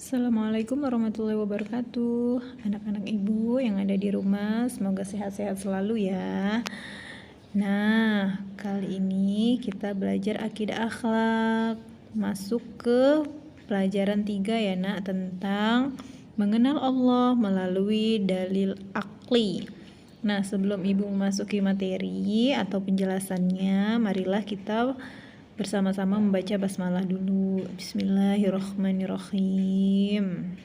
Assalamualaikum warahmatullahi wabarakatuh. Anak-anak ibu yang ada di rumah, semoga sehat-sehat selalu ya. Nah, kali ini kita belajar akidah akhlak. Masuk ke pelajaran 3 ya nak, tentang mengenal Allah melalui dalil akli. Nah, sebelum ibu memasuki materi atau penjelasannya, marilah kita bersama-sama membaca basmalah dulu. Bismillahirrahmanirrahim.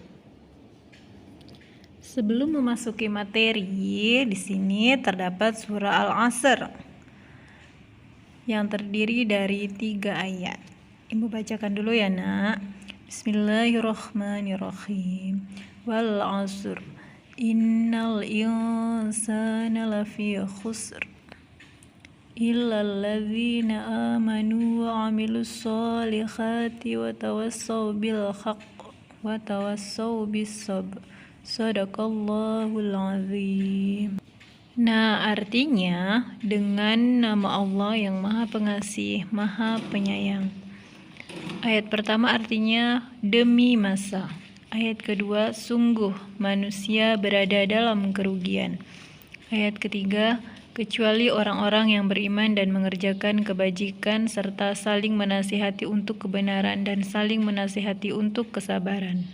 Sebelum memasuki materi, di sini terdapat surah Al-Asr yang terdiri dari 3 ayat. Ibu bacakan dulu ya nak. Bismillahirrahmanirrahim. Wal 'asr. Innal insana lafi khusr. Illal ladzina amanu wa 'amilus solihati wa tawassaw bil haqq wa tawassaw bis sabr. Shadaqallahul azim. Nah, artinya dengan nama Allah yang Maha Pengasih, Maha Penyayang. Ayat pertama artinya demi masa. Ayat kedua, sungguh manusia berada dalam kerugian. Ayat ketiga, kecuali orang-orang yang beriman dan mengerjakan kebajikan serta saling menasihati untuk kebenaran dan saling menasihati untuk kesabaran.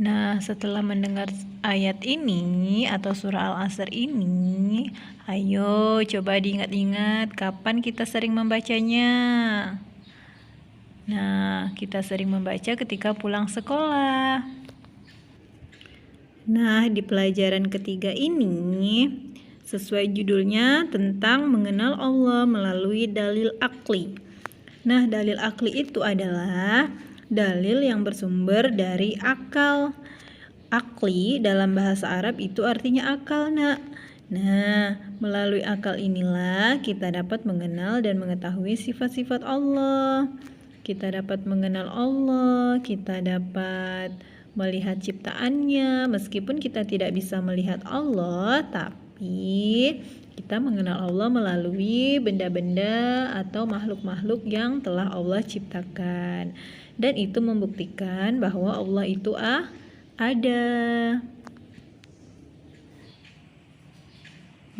Nah, setelah mendengar ayat ini atau surah Al-Asr ini, ayo coba diingat-ingat kapan kita sering membacanya. Nah, kita sering membaca ketika pulang sekolah. Nah, di pelajaran ketiga ini, sesuai judulnya tentang mengenal Allah melalui dalil akli. Nah, dalil akli itu adalah dalil yang bersumber dari akal. Akli dalam bahasa Arab itu artinya akal, nak. Nah, melalui akal inilah kita dapat mengenal dan mengetahui sifat-sifat Allah. Kita dapat mengenal Allah, kita dapat melihat ciptaannya. Meskipun kita tidak bisa melihat Allah, tapi kita mengenal Allah melalui benda-benda atau makhluk-makhluk yang telah Allah ciptakan. Dan itu membuktikan bahwa Allah itu ada.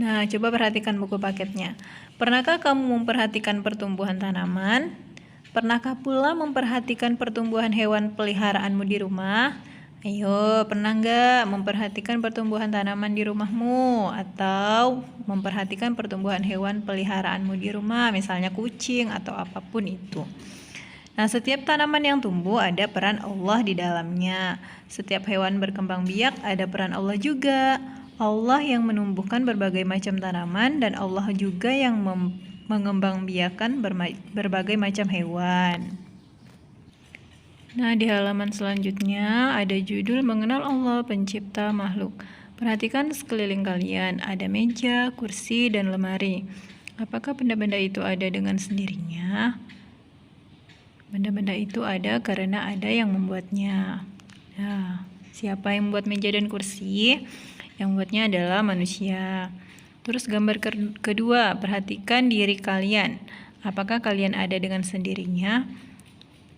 Nah, coba perhatikan buku paketnya. Pernahkah kamu memperhatikan pertumbuhan tanaman? Pernahkah pula memperhatikan pertumbuhan hewan peliharaanmu di rumah? Ayo, pernah nggak memperhatikan pertumbuhan tanaman di rumahmu? Atau memperhatikan pertumbuhan hewan peliharaanmu di rumah, misalnya kucing atau apapun itu. Nah, setiap tanaman yang tumbuh ada peran Allah di dalamnya. Setiap hewan berkembang biak ada peran Allah juga. Allah yang menumbuhkan berbagai macam tanaman dan Allah juga yang mengembangbiakan berbagai macam hewan. Nah, di halaman selanjutnya ada judul mengenal Allah pencipta makhluk. Perhatikan sekeliling kalian, ada meja, kursi, dan lemari. Apakah benda-benda itu ada dengan sendirinya? Benda-benda itu ada karena ada yang membuatnya. Nah, siapa yang membuat meja dan kursi? Yang membuatnya adalah manusia. Terus gambar kedua, perhatikan diri kalian. Apakah kalian ada dengan sendirinya?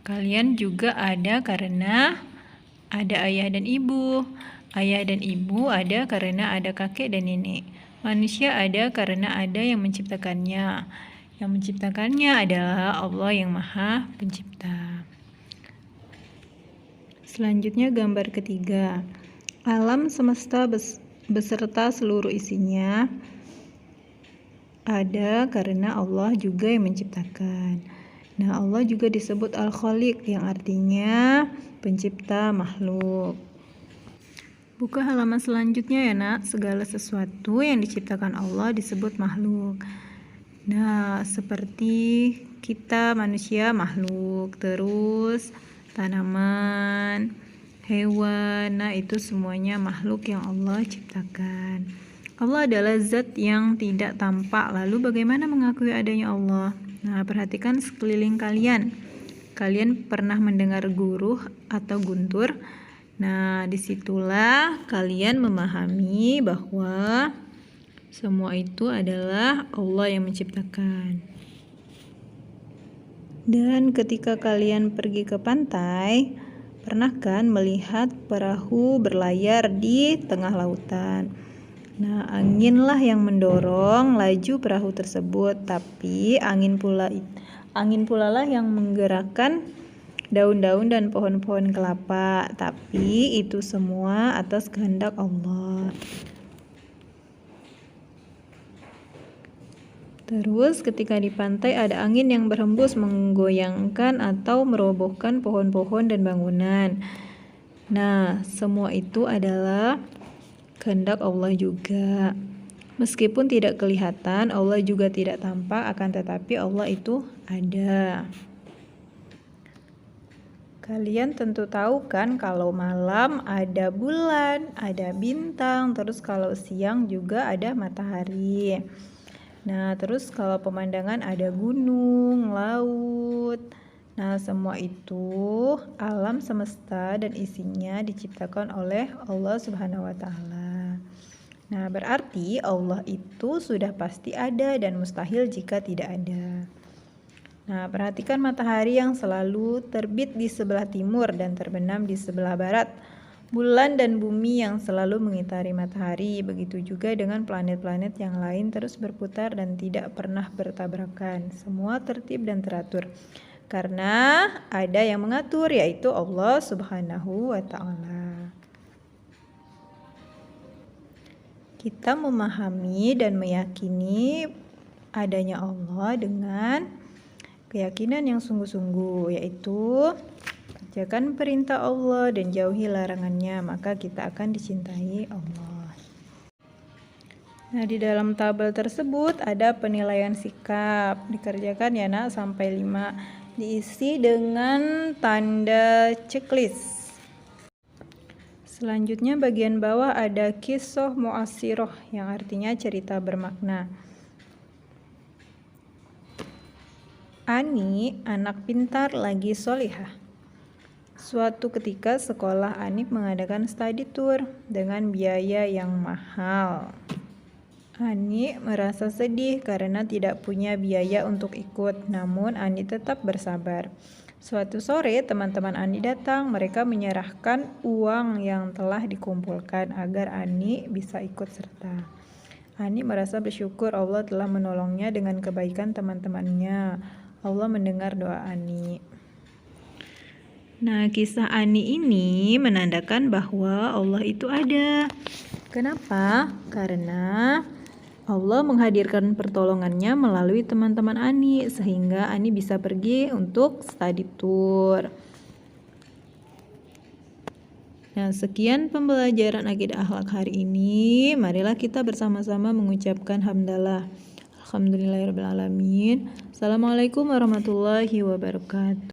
Kalian juga ada karena ada ayah dan ibu. Ayah dan ibu ada karena ada kakek dan nenek. Manusia ada karena ada yang menciptakannya. Yang menciptakannya adalah Allah yang Maha Pencipta. Selanjutnya gambar ketiga. Alam semesta beserta seluruh isinya ada karena Allah juga yang menciptakan. Nah, Allah juga disebut Al-Khaliq yang artinya pencipta makhluk. Buka halaman selanjutnya ya nak. Segala sesuatu yang diciptakan Allah disebut makhluk. Nah, seperti kita manusia makhluk, terus tanaman, hewan, nah itu semuanya makhluk yang Allah ciptakan. Allah adalah zat yang tidak tampak. Lalu bagaimana mengakui adanya Allah? Nah, perhatikan sekeliling kalian. Kalian pernah mendengar guruh atau guntur? Nah, disitulah kalian memahami bahwa semua itu adalah Allah yang menciptakan. Dan ketika kalian pergi ke pantai, Pernah kan melihat perahu berlayar di tengah lautan? Nah, anginlah yang mendorong laju perahu tersebut, tapi angin pula lah yang menggerakkan daun-daun dan pohon-pohon kelapa. Tapi itu semua atas kehendak Allah. Terus ketika di pantai ada angin yang berhembus menggoyangkan atau merobohkan pohon-pohon dan bangunan. Nah, semua itu adalah kehendak Allah juga. Meskipun tidak kelihatan, Allah juga tidak tampak, akan tetapi Allah itu ada. Kalian tentu tahu kan kalau malam ada bulan, ada bintang, terus kalau siang juga ada matahari. Nah, terus kalau pemandangan ada gunung, laut. Nah, semua itu alam semesta dan isinya diciptakan oleh Allah Subhanahu wa taala. Nah, berarti Allah itu sudah pasti ada dan mustahil jika tidak ada. Nah, perhatikan matahari yang selalu terbit di sebelah timur dan terbenam di sebelah barat. Bulan dan bumi yang selalu mengitari matahari, begitu juga dengan planet-planet yang lain terus berputar dan tidak pernah bertabrakan. Semua tertib dan teratur. Karena ada yang mengatur, yaitu Allah Subhanahu wa taala. Kita memahami dan meyakini adanya Allah dengan keyakinan yang sungguh-sungguh, yaitu kerjakan perintah Allah dan jauhi larangannya, maka kita akan dicintai Allah. Nah, di dalam tabel tersebut ada penilaian sikap. Dikerjakan ya nak sampai 5. Diisi dengan tanda checklist. Selanjutnya bagian bawah ada kisah mu'asiroh yang artinya cerita bermakna. Ani, anak pintar lagi solihah. Suatu ketika sekolah Anik mengadakan study tour dengan biaya yang mahal. Anik merasa sedih karena tidak punya biaya untuk ikut, namun Anik tetap bersabar. Suatu sore teman-teman Anik datang, mereka menyerahkan uang yang telah dikumpulkan agar Anik bisa ikut serta. Anik merasa bersyukur Allah telah menolongnya dengan kebaikan teman-temannya. Allah mendengar doa Anik. Nah, kisah Ani ini menandakan bahwa Allah itu ada. Kenapa? Karena Allah menghadirkan pertolongannya melalui teman-teman Ani, sehingga Ani bisa pergi untuk study tour. Nah, sekian pembelajaran akidah akhlak hari ini. Marilah kita bersama-sama mengucapkan hamdalah. Alhamdulillahirrahmanirrahim. Assalamualaikum warahmatullahi wabarakatuh.